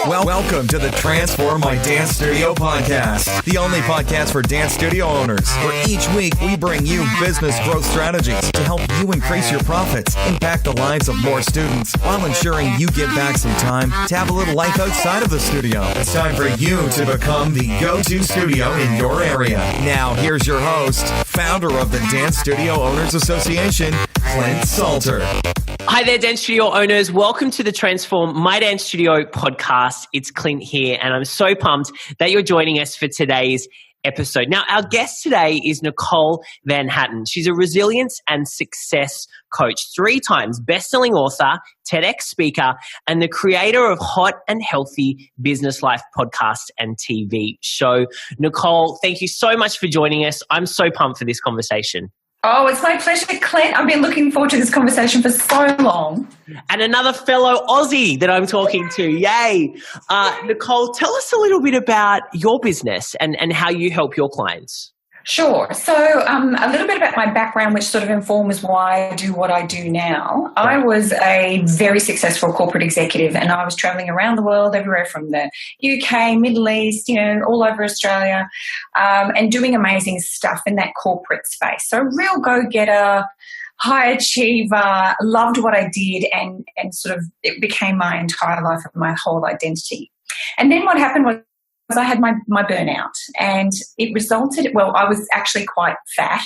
Welcome to the Transform My Dance Studio podcast, the only podcast for dance studio owners, where each week we bring you business growth strategies to help you increase your profits, impact the lives of more students, while ensuring you get back some time to have a little life outside of the studio. It's time for you to become the go-to studio in your area. Now, here's your host, founder of the Dance Studio Owners Association, Clint Salter. Hi there, dance studio owners. Welcome to the Transform My Dance Studio podcast. It's Clint here, and I'm so pumped that you're joining us for today's episode. Now, our guest today is Nicole Van Hattem. She's a resilience and success coach, 3 times best-selling author, TEDx speaker, and the creator of Hot and Healthy Business Life podcast and TV show. Nicole, thank you so much for joining us. I'm so pumped for this conversation. Oh, it's my pleasure, Clint. I've been looking forward to this conversation for so long. And another fellow Aussie that I'm talking to. Yay. Nicole, tell us a little bit about your business and how you help your clients. Sure. So a little bit about my background, which sort of informs why I do what I do now. I was a very successful corporate executive, and I was traveling around the world, everywhere from the UK, Middle East, all over Australia, and doing amazing stuff in that corporate space. So real go-getter, high achiever, loved what I did, and sort of it became my entire life and my whole identity. And then what happened was I had my burnout, and it resulted, I was actually quite fat,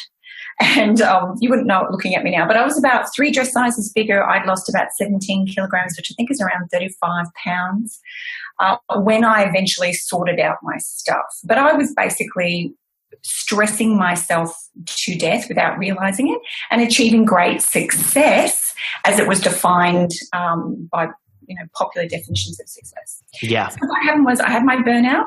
and you wouldn't know it looking at me now, but I was about 3 dress sizes bigger. I'd lost about 17 kilograms, which I think is around 35 pounds, when I eventually sorted out my stuff. But I was basically stressing myself to death without realizing it and achieving great success as it was defined by popular definitions of success. Yeah. So what happened was I had my burnout.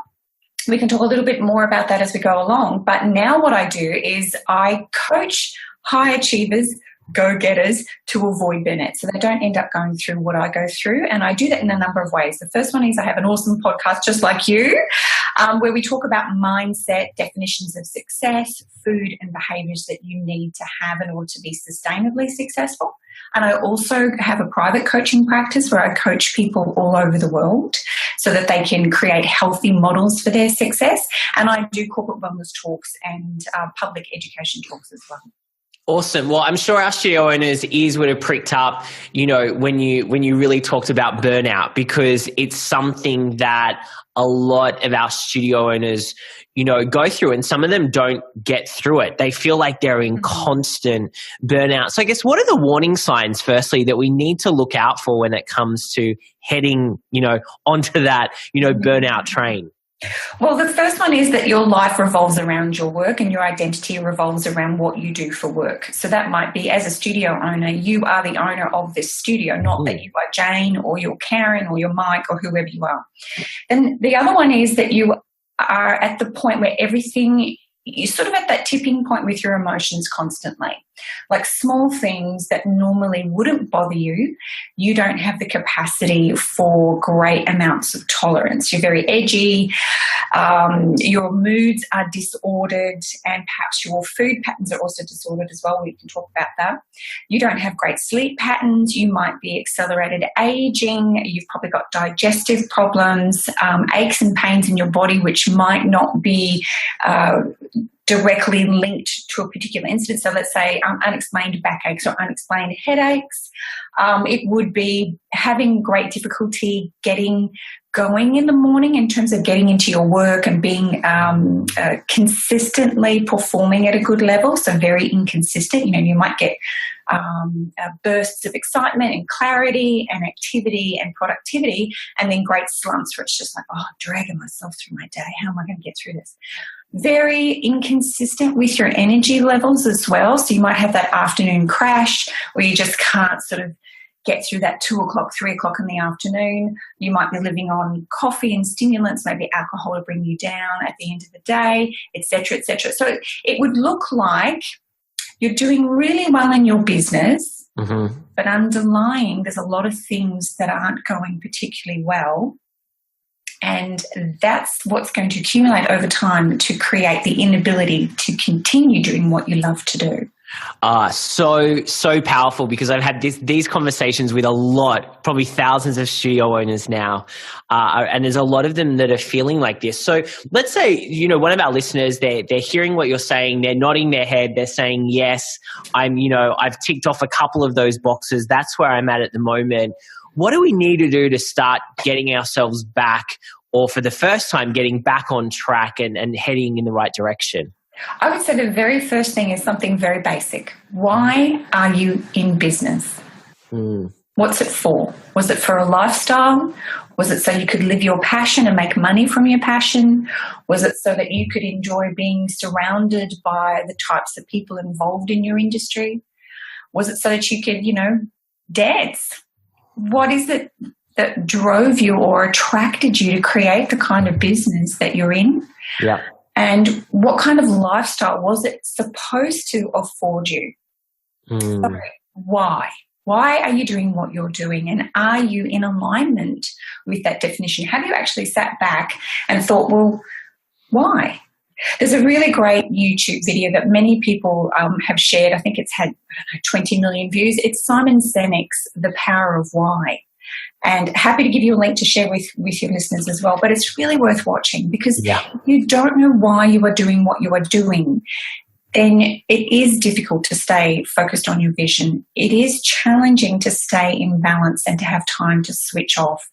We can talk a little bit more about that as we go along. But now what I do is I coach high achievers, go-getters, to avoid burnout so they don't end up going through what I go through. And I do that in a number of ways. The first one is I have an awesome podcast just like you, where we talk about mindset, definitions of success, food and behaviors that you need to have in order to be sustainably successful. And I also have a private coaching practice where I coach people all over the world so that they can create healthy models for their success. And I do corporate wellness talks and public education talks as well. Awesome. Well, I'm sure our studio owners' ears would have pricked up, when you really talked about burnout, because it's something that a lot of our studio owners, go through, and some of them don't get through it. They feel like they're in constant burnout. So I guess what are the warning signs, firstly, that we need to look out for when it comes to heading, onto that, burnout train? Well, the first one is that your life revolves around your work and your identity revolves around what you do for work. So that might be, as a studio owner, you are the owner of this studio, not that you are Jane or you're Karen or you're Mike or whoever you are. And the other one is that you are at the point where you're sort of at that tipping point with your emotions constantly. Like small things that normally wouldn't bother you, you don't have the capacity for great amounts of tolerance. You're very edgy, your moods are disordered, and perhaps your food patterns are also disordered as well. We can talk about that. You don't have great sleep patterns. You might be accelerated aging. You've probably got digestive problems, aches and pains in your body, which might not be directly linked to a particular incident. So let's say unexplained backaches or unexplained headaches. It would be having great difficulty getting going in the morning in terms of getting into your work and being consistently performing at a good level. So very inconsistent. You might get bursts of excitement and clarity and activity and productivity, and then great slumps where it's just like, dragging myself through my day. How am I going to get through this? Very inconsistent with your energy levels as well. So you might have that afternoon crash where you just can't sort of get through that 2 o'clock, 3 o'clock in the afternoon. You might be living on coffee and stimulants, maybe alcohol to bring you down at the end of the day, et cetera, et cetera. So it would look like you're doing really well in your business, but underlying there's a lot of things that aren't going particularly well. And that's what's going to accumulate over time to create the inability to continue doing what you love to do. So powerful, because I've had these conversations with a lot, probably thousands of studio owners now. And there's a lot of them that are feeling like this. So let's say, one of our listeners, they're hearing what you're saying. They're nodding their head. They're saying, yes, I've ticked off a couple of those boxes. That's where I'm at the moment. What do we need to do to start getting ourselves back, or for the first time, getting back on track and heading in the right direction? I would say the very first thing is something very basic. Why are you in business? What's it for? Was it for a lifestyle? Was it so you could live your passion and make money from your passion? Was it so that you could enjoy being surrounded by the types of people involved in your industry? Was it so that you could, dance? What is it that drove you or attracted you to create the kind of business that you're in? Yeah. And what kind of lifestyle was it supposed to afford you? So why? Why are you doing what you're doing? And are you in alignment with that definition? Have you actually sat back and thought, well, why? There's a really great YouTube video that many people have shared. I think it's had 20 million views. It's Simon Sinek's The Power of Why. And happy to give you a link to share with your listeners as well. But it's really worth watching, because if you don't know why you are doing what you are doing, then it is difficult to stay focused on your vision. It is challenging to stay in balance and to have time to switch off.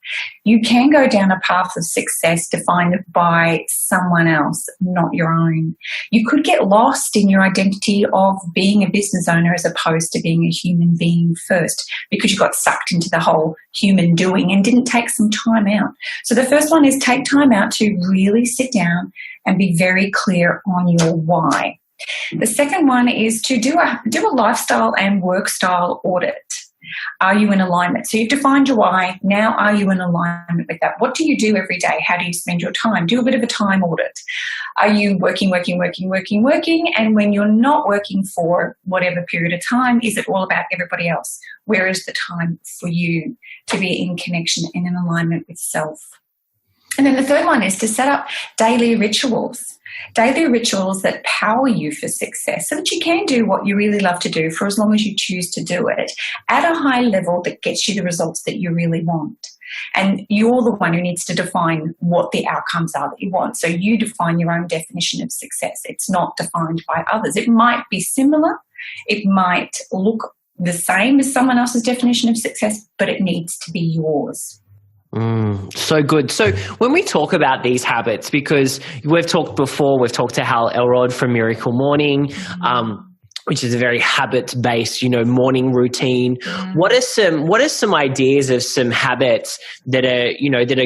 You can go down a path of success defined by someone else, not your own. You could get lost in your identity of being a business owner as opposed to being a human being first, because you got sucked into the whole human doing and didn't take some time out. So the first one is take time out to really sit down and be very clear on your why. The second one is to do a lifestyle and work style audit. Are you in alignment? So you've defined your why. Now, are you in alignment with that? What do you do every day? How do you spend your time? Do a bit of a time audit. Are you working? And when you're not working for whatever period of time, is it all about everybody else? Where is the time for you to be in connection and in alignment with self? And then the third one is to set up daily rituals that power you for success, so that you can do what you really love to do for as long as you choose to do it at a high level that gets you the results that you really want. And you're the one who needs to define what the outcomes are that you want. So you define your own definition of success. It's not defined by others. It might be similar. It might look the same as someone else's definition of success, but it needs to be yours. So good. So when we talk about these habits, because we've talked to Hal Elrod from Miracle Morning, which is a very habit-based, morning routine. What are some ideas of some habits that are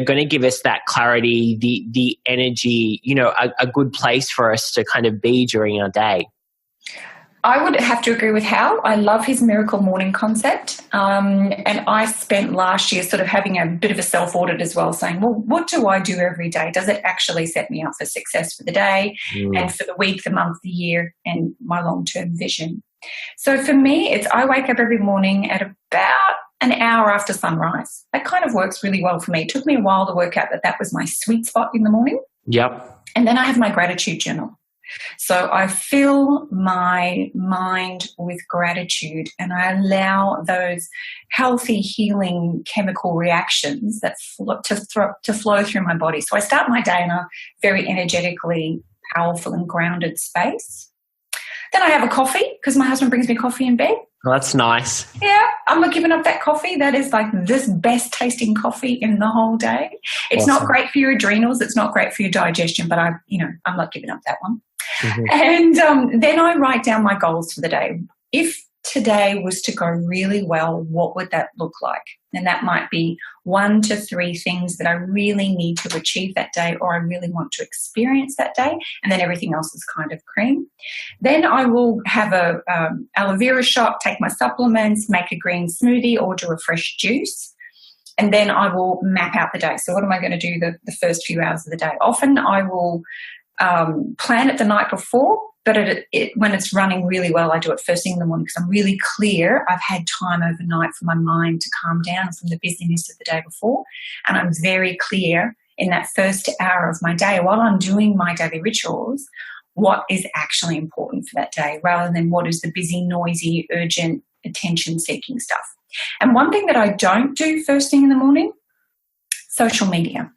going to give us that clarity, the energy, a good place for us to kind of be during our day? I would have to agree with Hal. I love his Miracle Morning concept. And I spent last year sort of having a bit of a self-audit as well, saying, well, what do I do every day? Does it actually set me up for success for the day and for the week, the month, the year, and my long-term vision? So for me, I wake up every morning at about an hour after sunrise. That kind of works really well for me. It took me a while to work out that was my sweet spot in the morning. Yep. And then I have my gratitude journal. So I fill my mind with gratitude, and I allow those healthy, healing chemical reactions that to flow through my body. So I start my day in a very energetically powerful and grounded space. Then I have a coffee, because my husband brings me coffee in bed. Oh, that's nice. Yeah, I'm not giving up that coffee. That is like the best tasting coffee in the whole day. It's awesome. Not great for your adrenals. It's not great for your digestion, but I'm not giving up that one. And then I write down my goals for the day. If today was to go really well, what would that look like? And that might be 1 to 3 things that I really need to achieve that day, or I really want to experience that day, and then everything else is kind of cream. Then I will have a aloe vera shot, take my supplements, make a green smoothie, or do a fresh juice. And then I will map out the day. So what am I going to do the first few hours of the day? Often I will plan it the night before, but when it's running really well, I do it first thing in the morning, because I'm really clear. I've had time overnight for my mind to calm down from the busyness of the day before, and I'm very clear in that first hour of my day while I'm doing my daily rituals what is actually important for that day rather than what is the busy, noisy, urgent, attention-seeking stuff. And one thing that I don't do first thing in the morning, social media.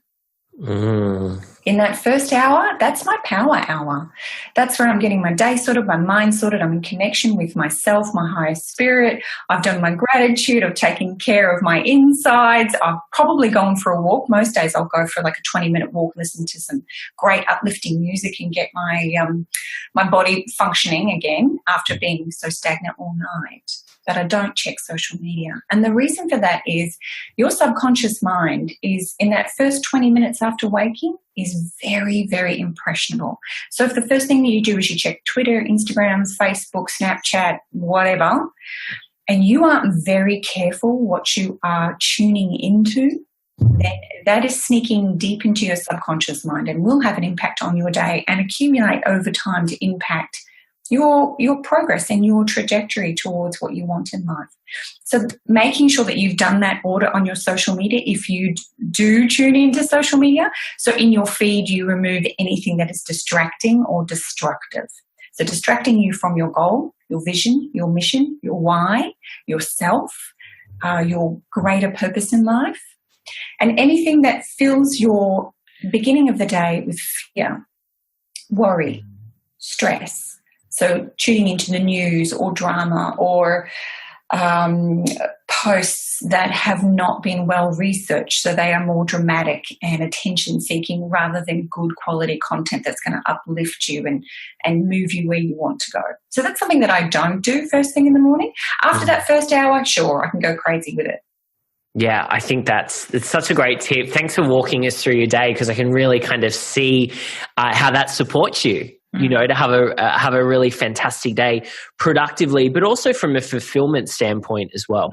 In that first hour, that's my power hour. That's where I'm getting my day sorted, my mind sorted. I'm in connection with myself, my higher spirit. I've done my gratitude. I've taken care of my insides. I've probably gone for a walk. Most days I'll go for like a 20-minute walk, listen to some great uplifting music and get my body functioning again after being so stagnant all night. But I don't check social media. And the reason for that is your subconscious mind is in that first 20 minutes after waking is very, very impressionable. So if the first thing that you do is you check Twitter, Instagram, Facebook, Snapchat, whatever, and you aren't very careful what you are tuning into, then that is sneaking deep into your subconscious mind and will have an impact on your day and accumulate over time to impact your progress and your trajectory towards what you want in life. So making sure that you've done that order on your social media, if you do tune into social media, so in your feed you remove anything that is distracting or destructive. So distracting you from your goal, your vision, your mission, your why, yourself, your greater purpose in life, and anything that fills your beginning of the day with fear, worry, stress. So tuning into the news or drama or posts that have not been well researched, so they are more dramatic and attention-seeking rather than good quality content that's going to uplift you and move you where you want to go. So that's something that I don't do first thing in the morning. After that first hour, sure, I can go crazy with it. Yeah, I think it's such a great tip. Thanks for walking us through your day, because I can really kind of see how that supports you. You know, to have a really fantastic day productively, but also from a fulfillment standpoint as well.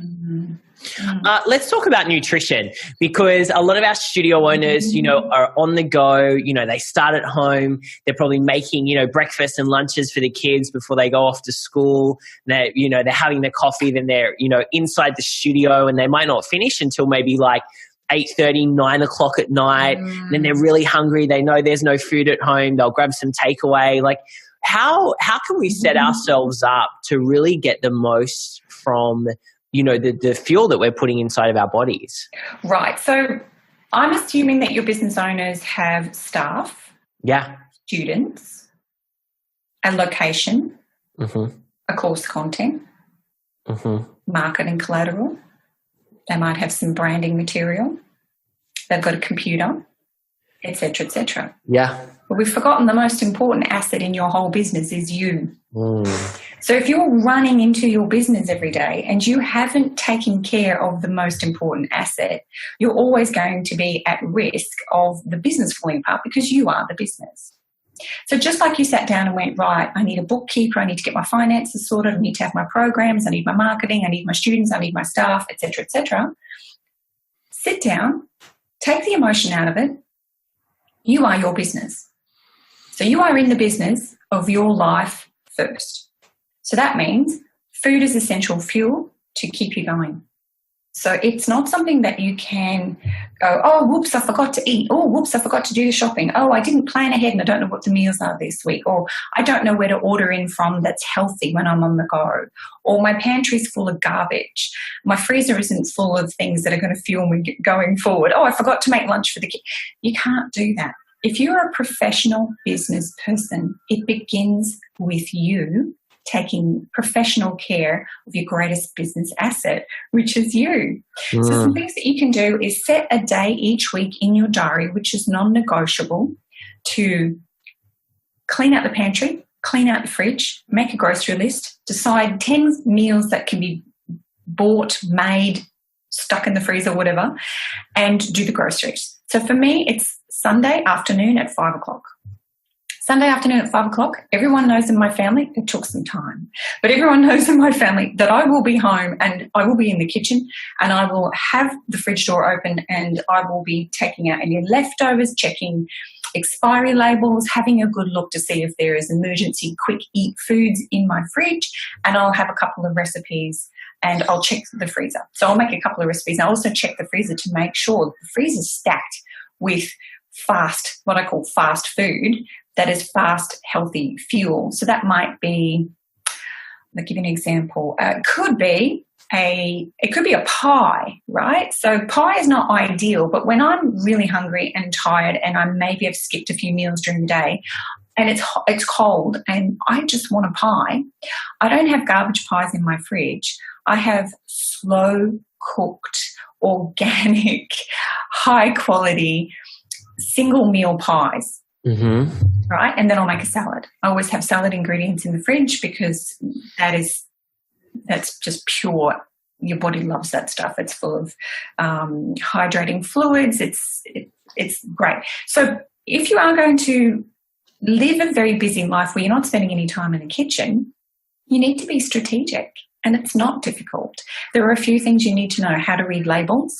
Let's talk about nutrition, because a lot of our studio owners, you know, are on the go. You know, they start at home. They're probably making, you know, breakfast and lunches for the kids before they go off to school. They're having their coffee, then they're, you know, inside the studio, and they might not finish until maybe like 8:30, 9 o'clock at night. Then they're really hungry. They know there's no food at home. They'll grab some takeaway. Like, how can we set ourselves up to really get the most from, you know, the fuel that we're putting inside of our bodies? Right. So I'm assuming that your business owners have staff, students, a location, a course content, marketing collateral. They might have some branding material. They've got a computer, et cetera, et cetera. Yeah. But we've forgotten the most important asset in your whole business is you. So if you're running into your business every day and you haven't taken care of the most important asset, you're always going to be at risk of the business falling apart, because you are the business. So just like you sat down and went, right, I need a bookkeeper, I need to get my finances sorted, I need to have my programs, I need my marketing, I need my students, I need my staff, et cetera, sit down, take the emotion out of it. You are your business. So you are in the business of your life first. So that means food is essential fuel to keep you going. So it's not something that you can go, oh, whoops, I forgot to eat. Oh, whoops, I forgot to do the shopping. Oh, I didn't plan ahead and I don't know what the meals are this week. Or I don't know where to order in from that's healthy when I'm on the go. Or my pantry's full of garbage. My freezer isn't full of things that are going to fuel me going forward. Oh, I forgot to make lunch for the kids. You can't do that. If you're a professional business person, it begins with you taking professional care of your greatest business asset, which is you. So some things that you can do is set a day each week in your diary, which is non-negotiable, to clean out the pantry, clean out the fridge, make a grocery list, decide 10 meals that can be bought, made, stuck in the freezer, whatever, and do the groceries. So for me, it's Sunday afternoon at 5 o'clock. Sunday afternoon at 5 o'clock, everyone knows in my family, it took some time, but everyone knows in my family that I will be home and I will be in the kitchen and I will have the fridge door open and I will be taking out any leftovers, checking expiry labels, having a good look to see if there is emergency quick eat foods in my fridge, and I'll have a couple of recipes and I'll check the freezer. So I'll make a couple of recipes. I'll also check the freezer to make sure the freezer's stacked with what I call fast food, that is fast, healthy fuel. So that might be, I'll give you an example. It could be a pie, right? So pie is not ideal, but when I'm really hungry and tired and I maybe have skipped a few meals during the day and it's cold and I just want a pie, I don't have garbage pies in my fridge. I have slow cooked, organic, high quality, single meal pies. Mm-hmm. Right? And then I'll make a salad. I always have salad ingredients in the fridge because that's just pure. Your body loves that stuff. It's full of hydrating fluids. It's great. So if you are going to live a very busy life where you're not spending any time in the kitchen, you need to be strategic, and it's not difficult. There are a few things you need to know: how to read labels,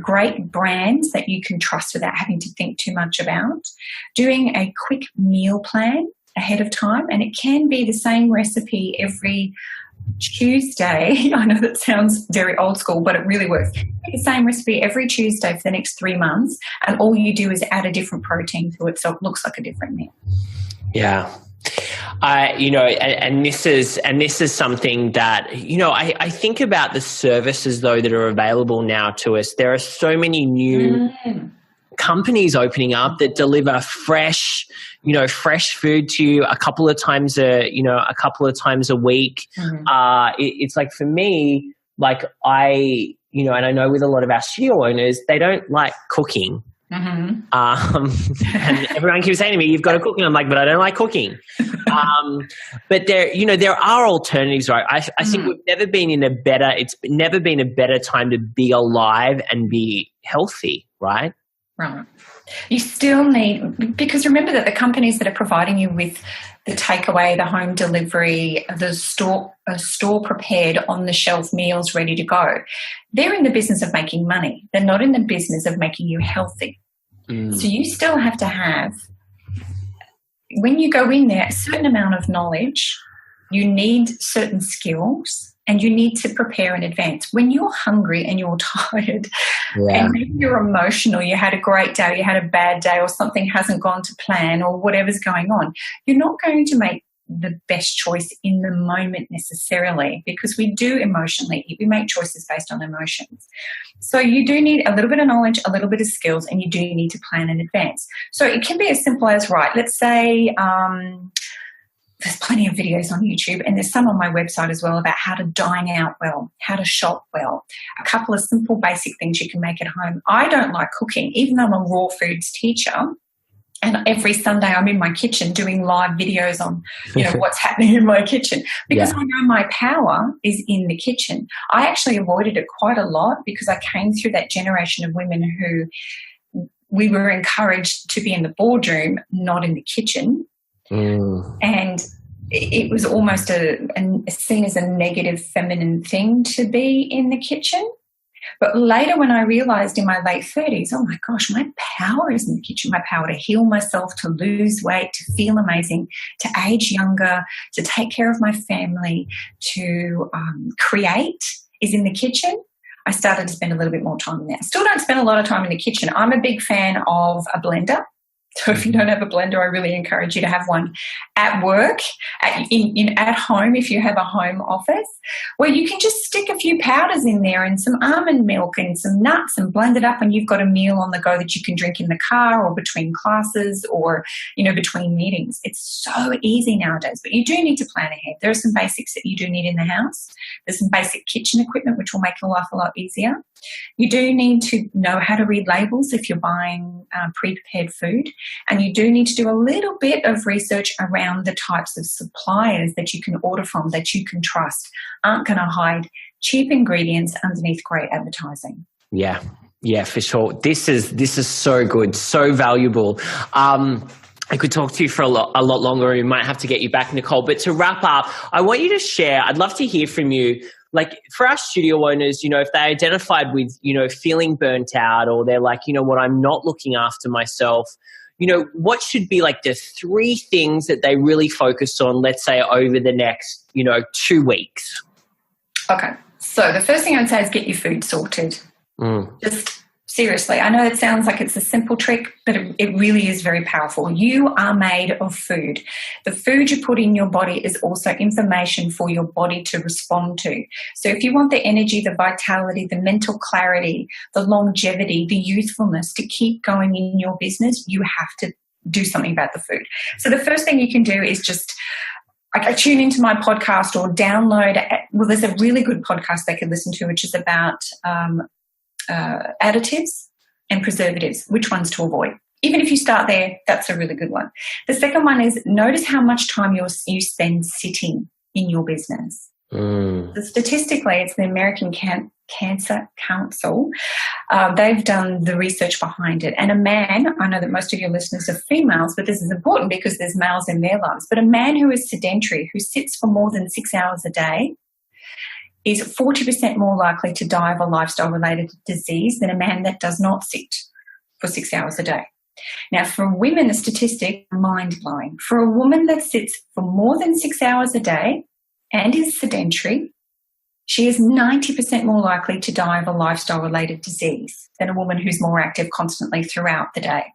great brands that you can trust without having to think too much about, doing a quick meal plan ahead of time, and it can be the same recipe every Tuesday. I know that sounds very old school, but it really works. The same recipe every Tuesday for the next 3 months, and all you do is add a different protein to it so it looks like a different meal. Yeah. And this is something that, I think about the services though that are available now to us. There are so many new companies opening up that deliver fresh food to you a couple of times a week. It's like, for me, like and I know with a lot of our studio owners, they don't like cooking. Mm-hmm. And everyone keeps saying to me, "You've got to cook," and I'm like, "But I don't like cooking." But there are alternatives, right? I think it's never been a better time to be alive and be healthy, right? Right. You still need, because remember that the companies that are providing you with the takeaway, the home delivery, the store prepared on the shelf meals ready to go, they're in the business of making money. They're not in the business of making you healthy. So you still have to have, when you go in there, a certain amount of knowledge. You need certain skills, and you need to prepare in advance. When you're hungry and you're tired and maybe you're emotional, you had a great day, or you had a bad day, or something hasn't gone to plan, or whatever's going on, you're not going to make the best choice in the moment necessarily, because we make choices based on emotions. So you do need a little bit of knowledge, a little bit of skills, and you do need to plan in advance. So it can be as simple as, right, let's say there's plenty of videos on YouTube, and there's some on my website as well about how to dine out well, how to shop well, a couple of simple basic things you can make at home. I don't like cooking, even though I'm a raw foods teacher. And every Sunday I'm in my kitchen doing live videos on, what's happening in my kitchen, because I know my power is in the kitchen. I actually avoided it quite a lot because I came through that generation of women who we were encouraged to be in the boardroom, not in the kitchen. And it was almost seen as a negative feminine thing to be in the kitchen. But later, when I realized in my late 30s, oh my gosh, my power is in the kitchen, my power to heal myself, to lose weight, to feel amazing, to age younger, to take care of my family, to create is in the kitchen. I started to spend a little bit more time in there. I still don't spend a lot of time in the kitchen. I'm a big fan of a blender. So if you don't have a blender, I really encourage you to have one at work, at home, if you have a home office, where you can just stick a few powders in there and some almond milk and some nuts and blend it up, and you've got a meal on the go that you can drink in the car or between classes or, between meetings. It's so easy nowadays, but you do need to plan ahead. There are some basics that you do need in the house. There's some basic kitchen equipment which will make your life a lot easier. You do need to know how to read labels if you're buying pre-prepared food. And you do need to do a little bit of research around the types of suppliers that you can order from, that you can trust, aren't going to hide cheap ingredients underneath great advertising. Yeah, for sure. This is so good, so valuable. I could talk to you for a lot longer. We might have to get you back, Nicole. But to wrap up, I want you to share, I'd love to hear from you, like for our studio owners, if they identified with, feeling burnt out, or they're like, what, I'm not looking after myself, what should be like the 3 things that they really focus on, let's say over the next, 2 weeks? Okay. So the first thing I would say is get your food sorted. Just Seriously, I know it sounds like it's a simple trick, but it really is very powerful. You are made of food. The food you put in your body is also information for your body to respond to. So if you want the energy, the vitality, the mental clarity, the longevity, the youthfulness to keep going in your business, you have to do something about the food. So the first thing you can do is just tune into my podcast or download. Well, there's a really good podcast they can listen to, which is about additives and preservatives, which ones to avoid. Even if you start there, that's a really good one. The second one is notice how much time you spend sitting in your business. So statistically, it's the American Cancer Council. They've done the research behind it. And a man, I know that most of your listeners are females, but this is important because there's males in their lives. But a man who is sedentary, who sits for more than 6 hours a day, is 40% more likely to die of a lifestyle-related disease than a man that does not sit for 6 hours a day. Now, for women, the statistic is mind-blowing. For a woman that sits for more than 6 hours a day and is sedentary, she is 90% more likely to die of a lifestyle-related disease than a woman who's more active constantly throughout the day.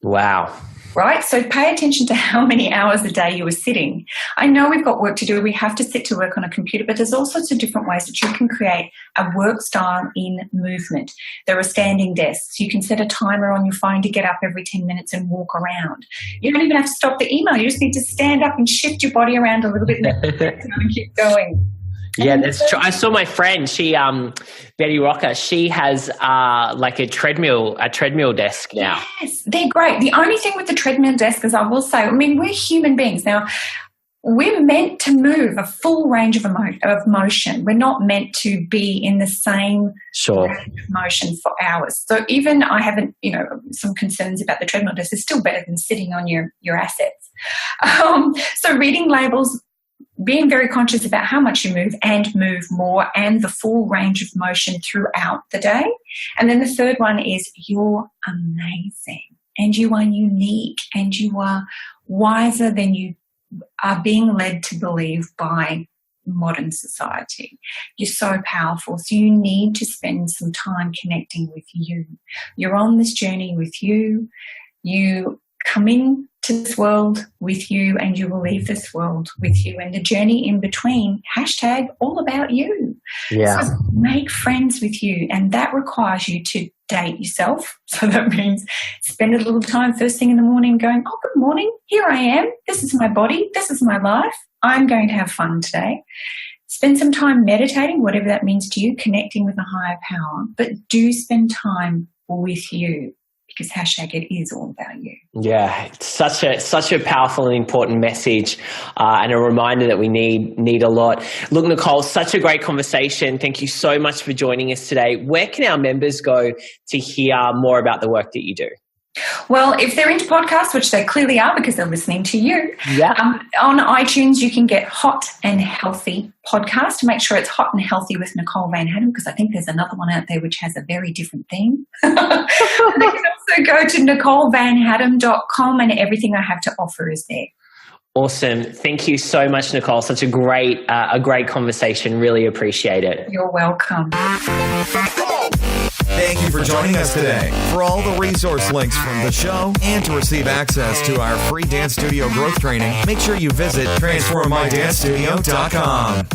Wow. Right? So pay attention to how many hours a day you are sitting. I know we've got work to do. We have to sit to work on a computer, but there's all sorts of different ways that you can create a work style in movement. There are standing desks. You can set a timer on your phone to get up every 10 minutes and walk around. You don't even have to stop the email. You just need to stand up and shift your body around a little bit and keep going. Yeah, that's true. I saw my friend, she, Betty Rocker, she has like a treadmill desk now. Yes, they're great. The only thing with the treadmill desk is I will say, I mean, we're human beings. Now, we're meant to move a full range of motion. We're not meant to be in the same range of motion for hours. So even I haven't, some concerns about the treadmill desk. It's still better than sitting on your assets. So reading labels, being very conscious about how much you move and move more and the full range of motion throughout the day. And then the third one is you're amazing and you are unique and you are wiser than you are being led to believe by modern society. You're so powerful. So you need to spend some time connecting with you. You're on this journey with you. You come in to this world with you and you will leave this world with you, and the journey in between, #all about you. Yeah. So make friends with you, and that requires you to date yourself. So that means spend a little time first thing in the morning going, oh, good morning, here I am, this is my body, this is my life, I'm going to have fun today. Spend some time meditating, whatever that means to you, connecting with a higher power, but do spend time with you. Because #it is all about you. Yeah, it's such a powerful and important message, and a reminder that we need a lot. Look, Nicole, such a great conversation. Thank you so much for joining us today. Where can our members go to hear more about the work that you do? Well, if they're into podcasts, which they clearly are because they're listening to you, yeah. On iTunes you can get Hot and Healthy podcast. Make sure it's Hot and Healthy with Nicole Van Hattem, because I think there's another one out there which has a very different theme. They can also go to NicoleVanHattem.com and everything I have to offer is there. Awesome. Thank you so much, Nicole. Such a great conversation. Really appreciate it. You're welcome. Thank you for joining us today. For all the resource links from the show and to receive access to our free dance studio growth training, make sure you visit transformmydancestudio.com.